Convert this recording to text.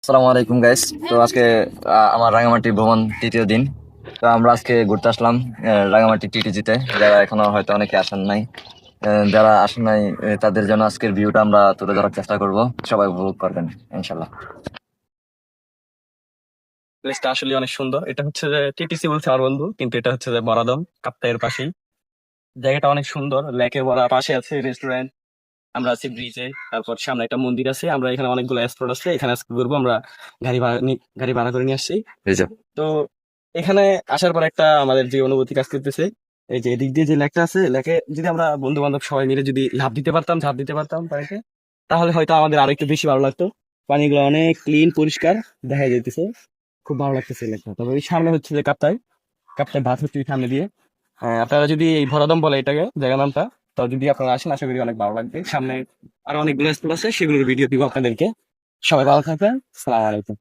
আসসালামু আলাইকুম গাইস। তো আজকে আমার রাঙামাটি ভ্রমণ তৃতীয় দিন। তো আমরা আজকে ঘুরতে আসলাম রাঙামাটি টিটিজিতে। যারা এখনো হয়তো অনেকে আসেন নাই, যারা আসেন নাই তাদের জন্য আজকের ভিউটা আমরা তুলে ধরার চেষ্টা করব। সবাই উপভোগ করবেন ইনশাল্লাহ। প্লেসটা আসলে অনেক সুন্দর। এটা হচ্ছে যে টিটিসি বলছে আমার বন্ধু, কিন্তু এটা হচ্ছে যে বরাদম কাপ্তাইয়ের পাশেই। জায়গাটা অনেক সুন্দর, লেকের বড় পাশে আছে রেস্টুরেন্ট। আমরা আছি ব্রিজে, তারপর সামনে একটা মন্দির আছে। আমরা এখানে অনেকগুলো স্পট আছে, এখানে আজকে ঘুরবো আমরা। গাড়ি ভাড়া করে নিয়ে আসছি। এই যে তো এখানে আসার পর একটা আমাদের যে অনুভূতি কাজ করতেছে, এই যে এদিক দিয়ে যে লেকটা আছে, লেকে যদি আমরা বন্ধু বান্ধব সবাই মিলে যদি ঝাঁপ দিতে পারতাম পানিতে, তাহলে হয়তো আমাদের আরো একটু বেশি ভালো লাগতো। পানিগুলো অনেক ক্লিন, পরিষ্কার দেখা যাইতেছে। খুব ভালো লাগতেছে লেকটা। তবে ওই সামনে হচ্ছে যে কাপ্তাই, কাপ্তাই বাঁধ হচ্ছে ওই সামনে দিয়ে। আপনারা যদি এই ভরাদম বলে এটাকে জায়গা নামটা, তো যদি আপনারা আসেন আশা করি অনেক ভালো লাগবে। সামনে আরো অনেকগুলো স্কুল আছে, সেগুলোর ভিডিও দিব আপনাদেরকে। সবাই ভালো থাকবেন। সালাম আলাইকুম।